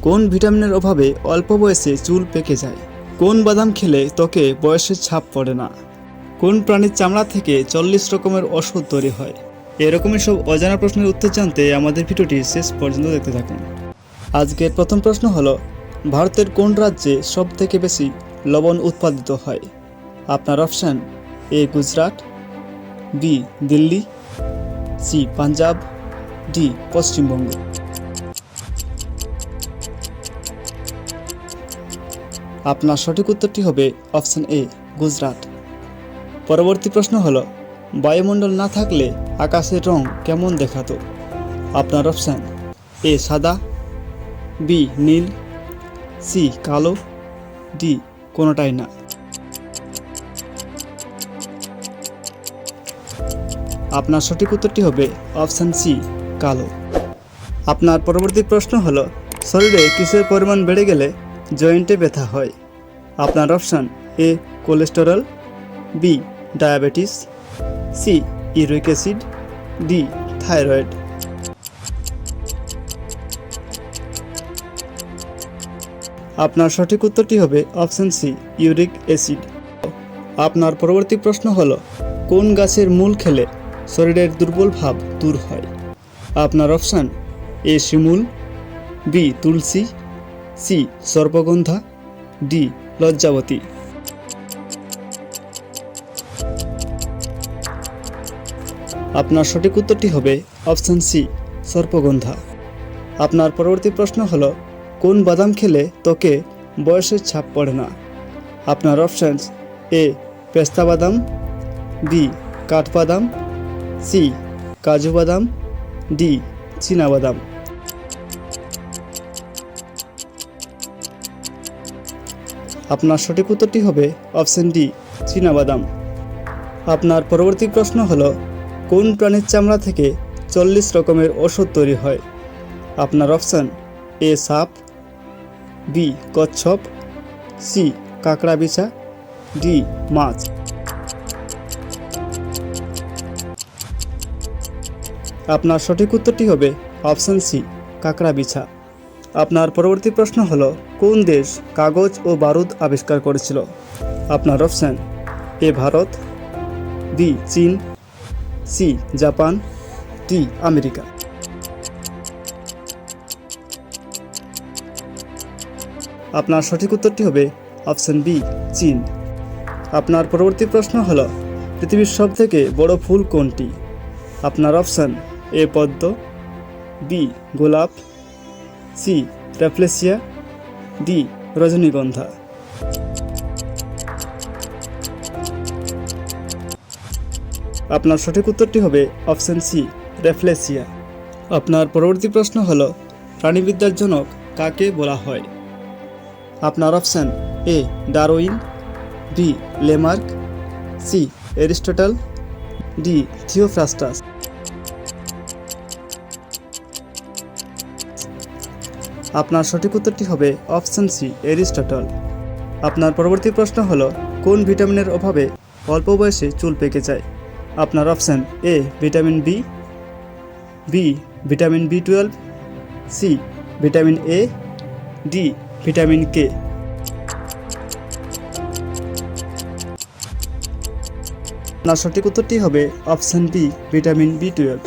কোন ভিটামিনের অভাবে অল্প বয়সে চুল পেকে যায়? কোন বাদাম খেলে ত্বকে বয়সের ছাপ পড়ে না? কোন প্রাণীর চামড়া থেকে 40 রকমের ওষুধ তৈরি হয়? এরকমই সব অজানা প্রশ্নের উত্তর জানতে আমাদের ভিডিওটি শেষ পর্যন্ত দেখতে থাকুন। আজকের প্রথম প্রশ্ন হলো, ভারতের কোন রাজ্যে সবথেকে বেশি লবণ উৎপাদিত হয়? আপনার option: A Gujarat, B Delhi, C Punjab, D Paschimbanga. আপনার সঠিক উত্তরটি হবে অপশান এ গুজরাট। পরবর্তী প্রশ্ন হলো, বায়ুমণ্ডল না থাকলে আকাশের রং কেমন দেখাতো? আপনার অপশান: এ সাদা, বি নীল, সি কালো, ডি কোনোটাই না। আপনার সঠিক উত্তরটি হবে অপশান সি কালো। আপনার পরবর্তী প্রশ্ন হলো, শরীরে কিসের পরিমাণ বেড়ে গেলে জয়েন্টে ব্যথা হয়? আপনার option: A cholesterol, B diabetes, C uric acid, D thyroid. আপনার সঠিক উত্তরটি হবে অপশান সি ইউরিক অ্যাসিড। আপনার পরবর্তী প্রশ্ন হলো, কোন গাছের মূল খেলে শরীরের দুর্বল ভাব দূর হয়? আপনার অপশান: এ শিমুল, বি তুলসী, সি সর্পগন্ধা, ডি লজ্জাবতী। আপনার সঠিক উত্তরটি হবে অপশান সি সর্পগন্ধা। আপনার পরবর্তী প্রশ্ন হলো, কোন বাদাম খেলে ত্বকে বয়সের ছাপ পড়ে না? আপনার অপশান: এ পেস্তা বাদাম, বি কাঠবাদাম, সি কাজু বাদাম, ডি চীনা বাদাম। আপনার সঠিক উত্তরটি হবে অপশান ডি চীনা বাদাম। আপনার পরবর্তী প্রশ্ন হলো, কোন প্রাণীর চামড়া থেকে 40 রকমের ওষুধ তৈরি হয়? আপনার অপশান: এ সাপ, বি কচ্ছপ, সি কাঁকড়া বিছা, ডি মাছ। আপনার সঠিক উত্তরটি হবে অপশান সি কাঁকড়া বিছা। আপনার পরবর্তী প্রশ্ন হলো, কোন দেশ কাগজ ও বারুদ আবিষ্কার করেছিল? আপনার অপশান: এ ভারত, বি চীন, সি জাপান, ডি আমেরিকা। আপনার সঠিক উত্তরটি হবে অপশান বি চীন। আপনার পরবর্তী প্রশ্ন হলো, পৃথিবীর সবথেকে বড় ফুল কোনটি? আপনার অপশান: এ পদ্ম, বি গোলাপ, সি র্যাফলেসিয়া, ডি রজনীগন্ধা। আপনার সঠিক উত্তরটি হবে অপশান সি র্যাফলেসিয়া। আপনার পরবর্তী প্রশ্ন হলো, প্রাণীবিদ্যার জনক কাকে বলা হয়? আপনার option: A Darwin, B Lamarck, C Aristotle, D Theophrastus. আপনার সঠিক উত্তরটি হবে অপশান সি অ্যারিস্টটল। আপনার পরবর্তী প্রশ্ন হলো, কোন ভিটামিনের অভাবে অল্প বয়সে চুল পেকে যায়? আপনার option: A vitamin B, B vitamin B12, C vitamin A, D vitamin K. আপনার সঠিক উত্তরটি হবে অপশান বি ভিটামিন B12।